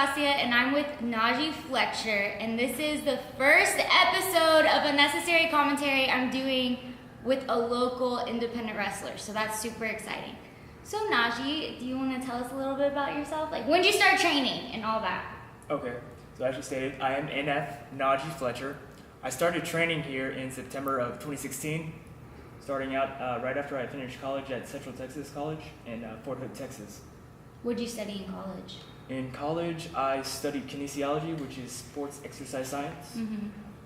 and I'm with Nagi Fletcher, and this is the first episode of a necessary commentary I'm doing with a local independent wrestler, so that's super exciting. So Nagi, do you want to tell us a little bit about yourself? Like, when did you start training and all that? Okay, so as you stated, I am NF Nagi Fletcher. I started training here in September of 2016, starting out right after I finished college at Central Texas College in Fort Hood, Texas. What did you study in college? In college, I studied kinesiology, which is sports exercise science.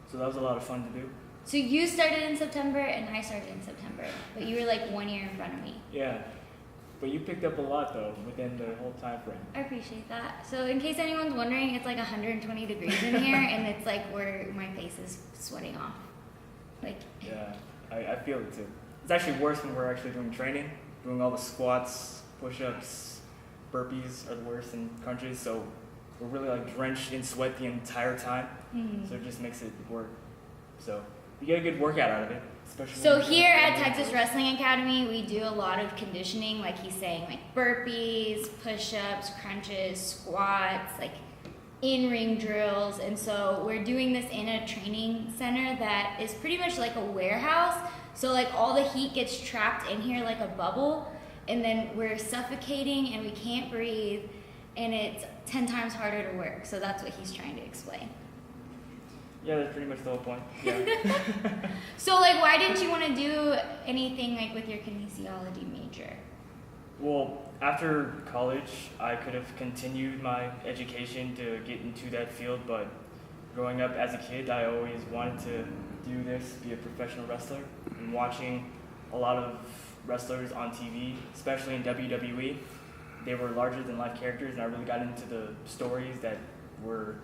So that was a lot of fun to do. So you started in September and I started in September, but you were like 1 year in front of me. Yeah, but you picked up a lot though within the whole time frame. I appreciate that. So in case anyone's wondering, it's like 120 degrees in here and it's like where my face is sweating off. Like. Yeah, I feel it too. It's actually worse when we're actually doing training, doing all the squats, push-ups, burpees are the worst in crunches, so we're really like drenched in sweat the entire time, so it just makes it work. So you get a good workout out of it, especially. So here at Texas Wrestling Academy, we do a lot of conditioning, like he's saying, like burpees, push-ups, crunches, squats, like in-ring drills, and so we're doing this in a training center that is pretty much like a warehouse, so like all the heat gets trapped in here like a bubble, and then we're suffocating and we can't breathe, and it's 10 times harder to work. So that's what he's trying to explain. Yeah, that's pretty much the whole point. Yeah. So like, why didn't you want to do anything like with your kinesiology major? Well, after college, I could have continued my education to get into that field, but growing up as a kid, I always wanted to do this, be a professional wrestler, and watching a lot of wrestlers on TV, especially in WWE, they were larger than life characters, and I really got into the stories that were,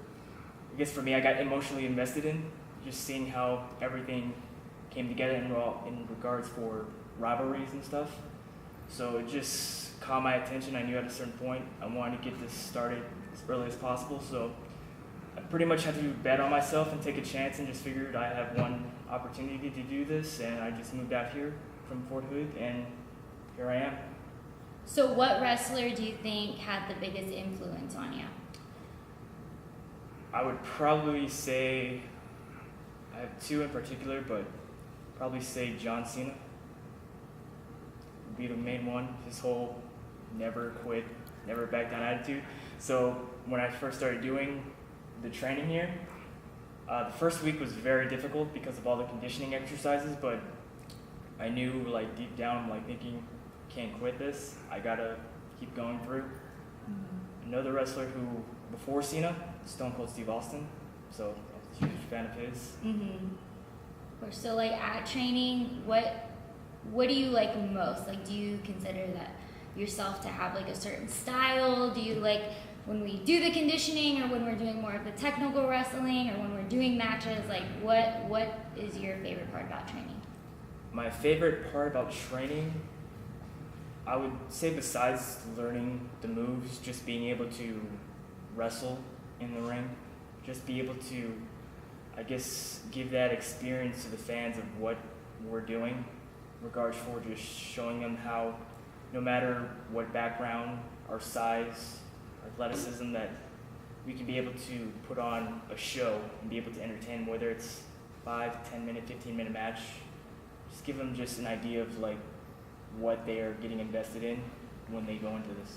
I guess for me, I got emotionally invested in, just seeing how everything came together in regards for rivalries and stuff. So it just caught my attention. I knew at a certain point I wanted to get this started as early as possible, so I pretty much had to bet on myself and take a chance, and just figured I have one opportunity to do this, and I just moved out here from Fort Hood, and here I am. So what wrestler do you think had the biggest influence on you? I would probably say, I have two in particular, but probably say John Cena would be the main one. His whole never quit, never back down attitude. So when I first started doing the training here, the first week was very difficult because of all the conditioning exercises, but I knew, like, deep down, like, thinking, can't quit this. I gotta keep going through. Another wrestler who, before Cena, Stone Cold Steve Austin. So I was a huge fan of his. So, like, at training, what do you like most? Like, do you consider that yourself to have, like, a certain style? Do you like when we do the conditioning, or when we're doing more of the technical wrestling, or when we're doing matches? Like, what is your favorite part about training? My favorite part about training, I would say, besides learning the moves, just being able to wrestle in the ring, just be able to, I guess, give that experience to the fans of what we're doing, in regards for just showing them how, no matter what background, our size, our athleticism, that we can be able to put on a show and be able to entertain, whether it's 5, 10 minute, 15-minute match. Just give them just an idea of like what they are getting invested in when they go into this.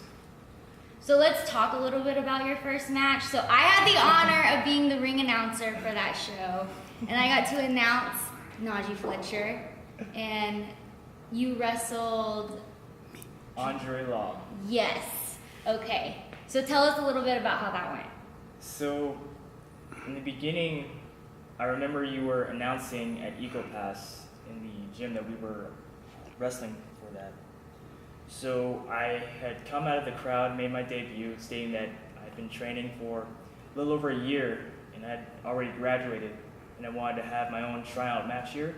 So let's talk a little bit about your first match. So I had the honor of being the ring announcer for that show, and I got to announce Nagi Fletcher, and you wrestled Andre Law. Yes. Okay. So tell us a little bit about how that went. So in the beginning, I remember you were announcing at EcoPass in the gym that we were wrestling for that. So I had come out of the crowd, made my debut, stating that I'd been training for a little over a year, and I'd already graduated, and I wanted to have my own tryout match here.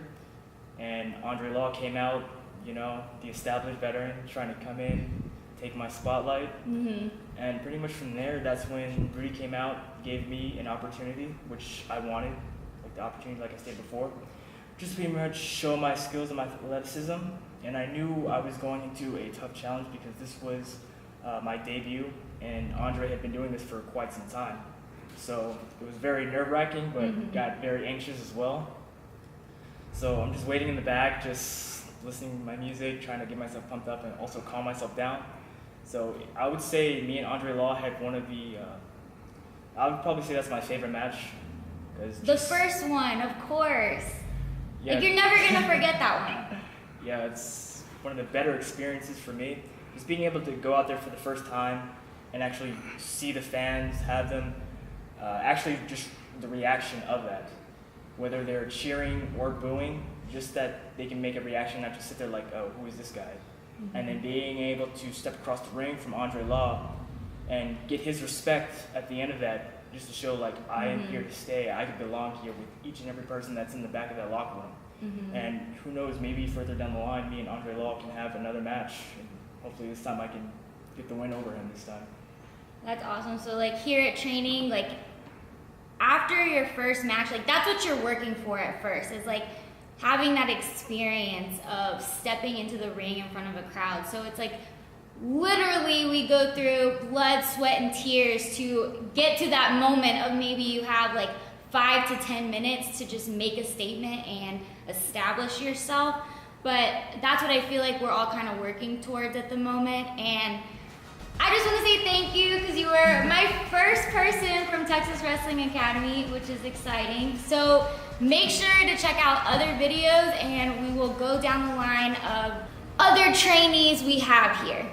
And Andre Law came out, you know, the established veteran, trying to come in, take my spotlight. And pretty much from there, that's when Rudy came out, gave me an opportunity, which I wanted, like the opportunity, like I stated before, just pretty much show my skills and my athleticism. And I knew I was going into a tough challenge because this was my debut, and Andre had been doing this for quite some time. So it was very nerve-wracking, but got very anxious as well. So I'm just waiting in the back, just listening to my music, trying to get myself pumped up and also calm myself down. So I would say me and Andre Law had one of the, I would probably say that's my favorite match. The first one, of course. Yeah. Like, you're never gonna forget that one. Yeah, it's one of the better experiences for me. Just being able to go out there for the first time and actually see the fans, have them, actually just the reaction of that. Whether they're cheering or booing, just that they can make a reaction, not just sit there like, oh, who is this guy? And then being able to step across the ring from Andre Law and get his respect at the end of that, just to show like, I am here to stay, I could belong here with each and every person that's in the back of that locker room. And who knows, maybe further down the line, me and Andre Law can have another match. And hopefully this time I can get the win over him this time. That's awesome. So like here at Training, like after your first match, like that's what you're working for at first, is like having that experience of stepping into the ring in front of a crowd. So it's like literally we go through blood, sweat, and tears to get to that moment of maybe you have like 5 to 10 minutes to just make a statement and establish yourself. But that's what I feel like we're all kind of working towards at the moment. And I just want to say thank you, because you were my first person from Texas Wrestling Academy, which is exciting. So make sure to check out other videos, and we will go down the line of other trainees we have here.